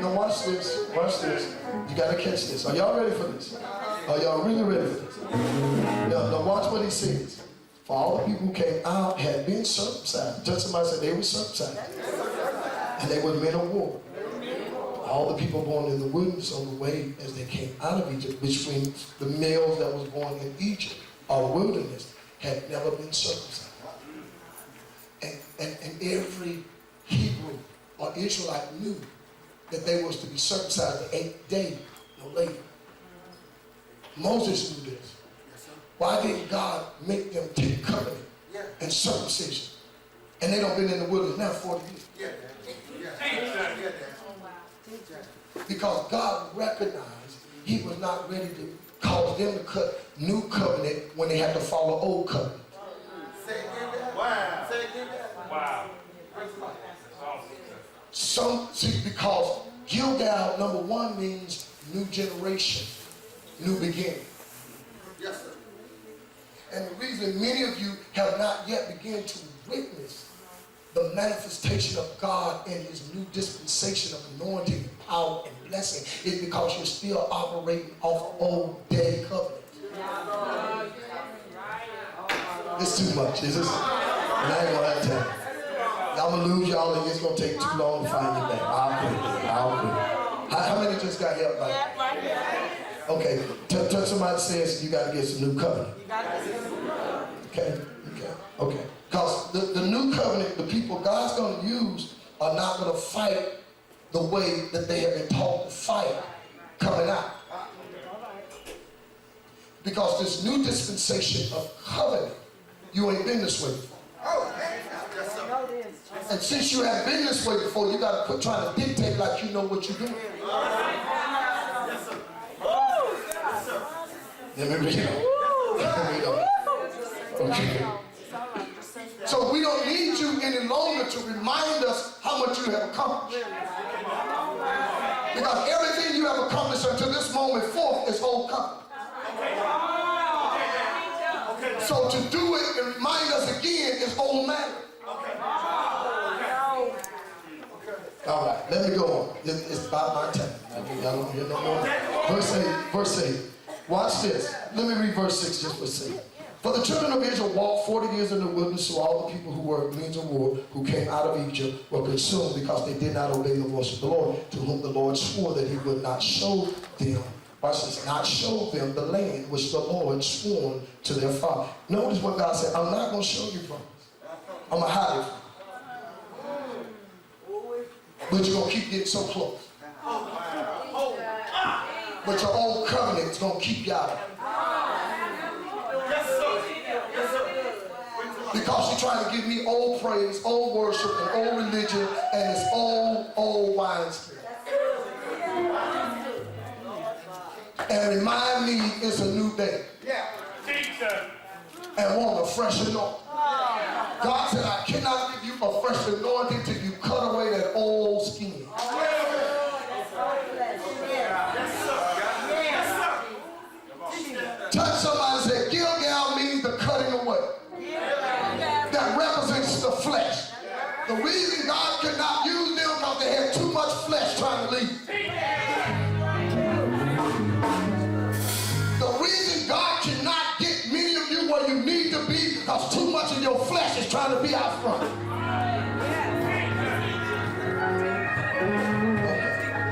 Now watch this. Watch this. You got to catch this. Are y'all ready for this? Are y'all really ready for this? Now watch what he says. For all the people who came out had been circumcised. Just somebody said they were circumcised. And they were men of war. All the people born in the wilderness on the way as they came out of Egypt, which means the males that was born in Egypt or wilderness had never been circumcised. And every Hebrew or Israelite knew that they was to be circumcised the 8th day, no later. Moses knew this. Why didn't God make them take covenant and circumcision? And they don't been in the wilderness now 40 years. Because God recognized he was not ready to cause them to cut new covenant when they had to follow old covenant. Wow. Wow. Because Gilgal, number one, means new generation, new beginning. Yes, sir. And the reason many of you have not yet begun to witness the manifestation of God in his new dispensation of anointing, power, and blessing is because you're still operating off old day covenant. It's too much, is it? And I ain't gonna have time. I'm gonna lose y'all and it's gonna take too long to find you back. I'll quit. How many just got help by that? Okay, tell somebody says you gotta get some new covenant. Okay. Because the new covenant, the people God's gonna use are not gonna fight the way that they have been taught to fight coming out. Because this new dispensation of covenant, you ain't been this way before. And since you haven't been this way before, you got to quit trying to dictate like you know what you're doing. Let me read it. Okay. So we don't need you any longer to remind us how much you have accomplished. Because everything you have accomplished until this moment forth is old covenant. So to do it and remind us again is old matter. All right, let me go on. It's about my time. Y'all don't hear no more. Verse 8. Watch this. Let me read verse 6 just for a second. For the children of Israel walked 40 years in the wilderness, so all the people who were means of war, who came out of Egypt, were consumed because they did not obey the voice of the Lord, to whom the Lord swore that he would not show them, watch this, not show them the land which the Lord swore to their father. Notice what God said, I'm not going to show you promise. I'm going to hide it from you. But you're going to keep getting so close. But your old covenant is going to keep you out of it. Because you're trying to give me old praise, old worship, and old religion, and it's old wineskin. And remind me it's a new day. And want a fresh anointing. God said, I cannot give you a fresh anointing till you cut away that old skin. Touch somebody and say, Gilgal means the cutting away. That represents the flesh. The reason God could not use them because they had too much flesh trying to leave. The reason God cannot get many of you where you need to be because too much of your flesh is trying to be out front.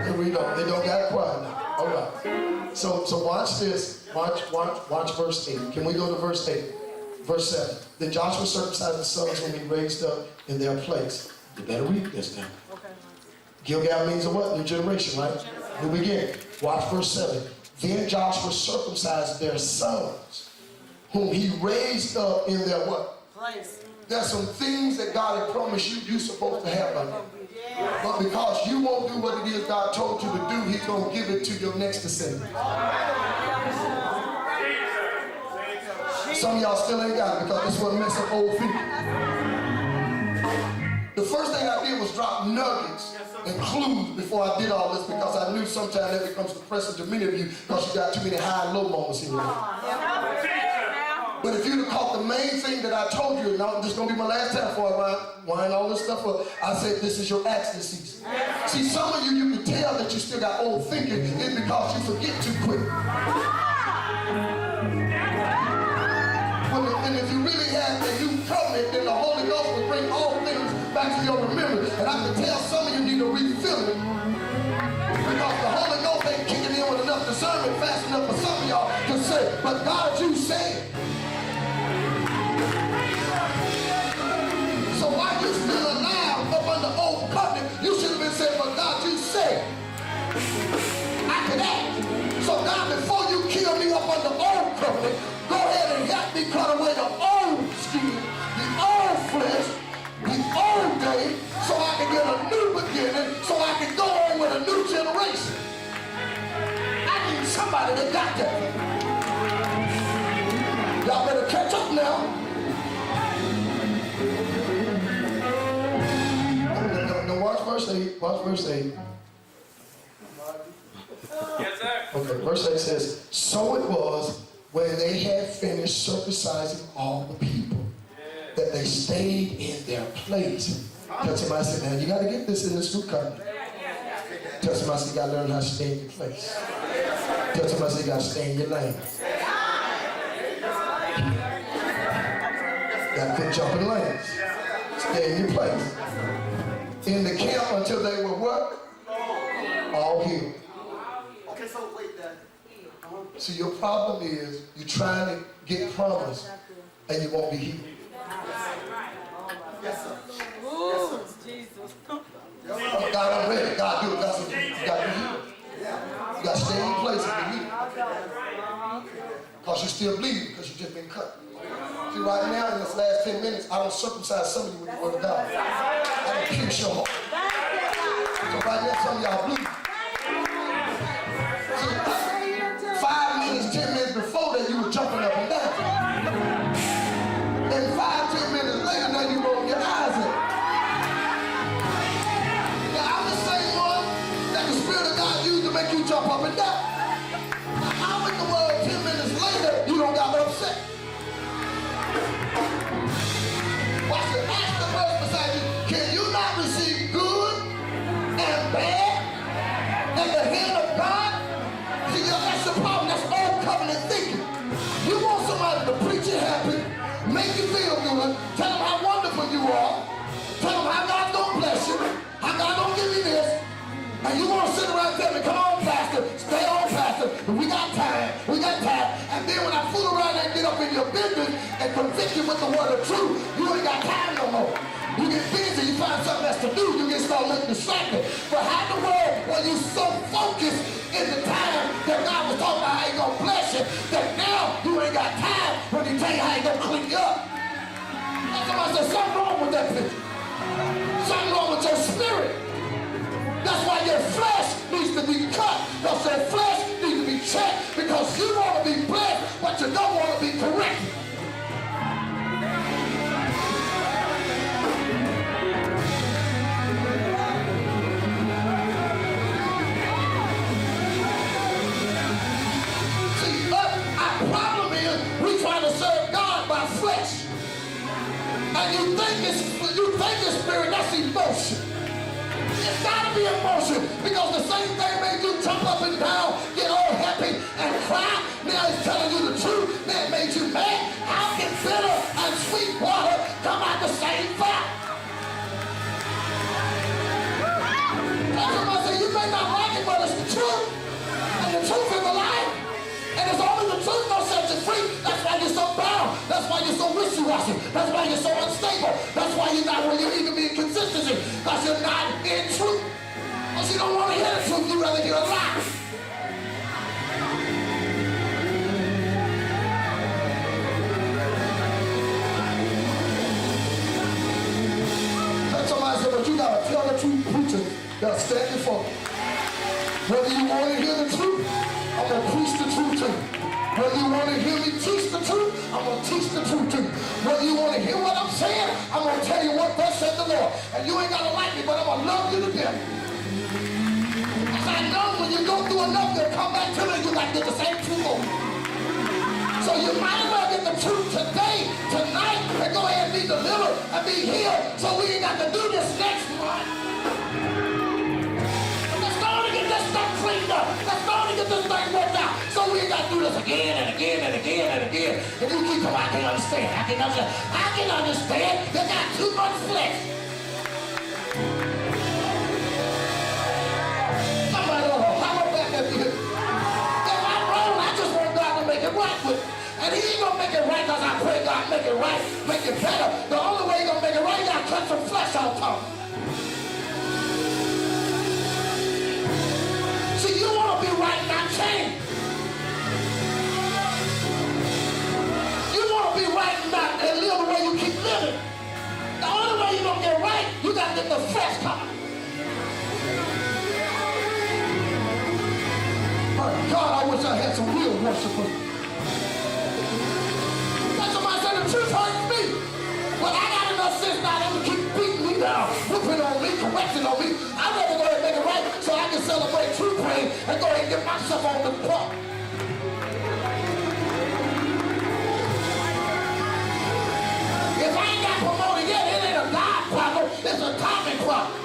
Okay. We don't. They don't got quiet now. All right. So watch this. Watch verse 8. Can we go to verse 8? Verse 7. Then Joshua circumcised the sons whom he raised up in their place. You better read this now. Okay. Gilgal means a what? New generation, right? New beginning. Watch verse 7. Then Joshua circumcised their sons whom he raised up in their what? Place. There's some things that God had promised you you're supposed to have by now. But because you won't do what it is God told you to do, he's going to give it to your next descendant. Some of y'all still ain't got it because this was messing up old people. The first thing I did was drop nuggets and clues before I did all this because I knew sometimes that becomes depressing to many of you because you got too many high and low moments in your life. But if you'd have caught the main thing that I told you, now this is going to be my last time before I wind all this stuff up, I said this is your accident season. See, some of you can tell that you still got old thinking is because you forget too quick. And if you really have a new covenant, then the Holy Ghost will bring all things back to your remembrance. And I can tell some of you need to refill it. Because the Holy Ghost ain't kicking in with enough discernment fast enough for some of y'all to say, but God, you said. So while you still alive up under old covenant, you should have been saying, but God, you said I can act. So God, before you kill me up under old covenant, go ahead and help me cut away the old skin, the old flesh, the old day, so I can get a new beginning, so I can go on with a new generation. I need somebody that got that. Y'all better catch up now. Now watch verse 8. Watch verse 8. Yes, sir. Okay, verse 8 says, so it was when they had finished circumcising all the people that they stayed in their place. Tell somebody, say, now you got to get this in this new covenant. Tell somebody, say, you got to learn how to stay in your place. Tell somebody, say, you got to stay in your lane. You got to quit jumping lanes. Stay in your place. In the camp until they were what? All healed. Okay, so wait then. See, your problem is you're trying to get promise and you won't be healed. Yes, sir. Ooh, Jesus. God, I'm ready. God, do it. God, you got to be healed. You got to stay in your place and be healed. Because you're still bleeding because you've just been cut. See, right now in this last 10 minutes, I don't circumcise some of you with the word of God. I don't pierce your heart. So right now, some of y'all bleeding. See, 5 minutes, 10 minutes before that, you were jumping up and down. And 5, 10 minutes later, now you roll your eyes in. Now, I'm the same one that the Spirit of God used to make you jump up and down. Now, how in the world, 10 minutes later, you don't got upset? Watch it. Ask the person beside you, can you not receive good and bad in the hand of God? See, that's the problem. That's old covenant thinking. You want somebody to preach you happy, make you feel good, tell them how wonderful you are, tell them how God don't bless you, how God don't give you this, and you want to sit around and tell me, come on, Pastor, stay on, Pastor, we got time, and then when I fool around and get up in your business and convict you with the word of truth, you ain't got time no more. You get busy, you find something else to do, you get start looking distracted. But how in the world were you so focused in the time that God was talking about how he gonna bless you, that now you ain't got time when he tell you how he gonna clean you up? And somebody said, something wrong with that picture. Something wrong with your spirit. That's why your flesh needs to be cut. Because your flesh needs to be checked. Because you want to be blessed, but you don't want to be corrected. Our problem is we trying to serve God by flesh. And you think it's spirit, that's emotion. It's gotta be emotion, because the same thing made you jump up and down, get all happy and cry. Now it's telling you the truth. That made you mad. How can bitter and sweet water come out the same fire? Somebody say, you may not like it, but it's the truth. And the truth is the life. And it's only the truth that set you free. That's why you're so bound. That's why you're so wishy-washy. That's why you're so unstable. That's why you're not where you need to be in consistency. Because you're not in truth. Because you don't want to hear the truth. You'd rather hear a lie. And somebody said, but you got to tell the truth, preacher. You got to stand before me. Whether you want to hear the truth, I'm going to preach the truth to you. Whether you want to hear me teach the truth, I'm going to teach the truth to you. Whether you want to hear what I'm saying, I'm going to tell you what thus said the Lord. And you ain't got to like me, but I'm going to love you to death. Because I know when you go through enough, you'll come back to me and you got to get the same truth over. So you might as well get the truth today, tonight, and go ahead and be delivered and be healed so we ain't got to do this next month. Let's go on and get this stuff cleaned up. Let's go on and get this thing worked out so we ain't got to do this again and again and again and again. And you keep going, I can understand. I can understand. You got too much flesh. Somebody ought to holler back at you. If I'm wrong, I just want God to make it right with me. And he ain't gonna make it right because I pray God make it right, make it better. The only way he gonna make it right, he gotta cut some flesh off of him. See, you wanna be right, not change. You wanna be right and live the way you keep living. The only way you gonna get right, you gotta get the flesh coming. My God, I wish I had some real worshipers. Somebody said the truth hurts me. But I got enough sense now to keep beating me down, whooping on me, correcting on me. I'd rather go ahead and make it right so I can celebrate true pain and go ahead and get myself on the puck. If I ain't got promoted yet, it ain't a God problem, it's a timing problem.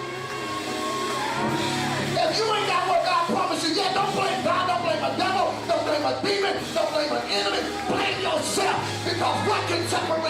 If you ain't got what God promised you yet, don't blame God, don't blame a devil, don't blame a demon, don't blame an enemy, blame yourself. Because what can separate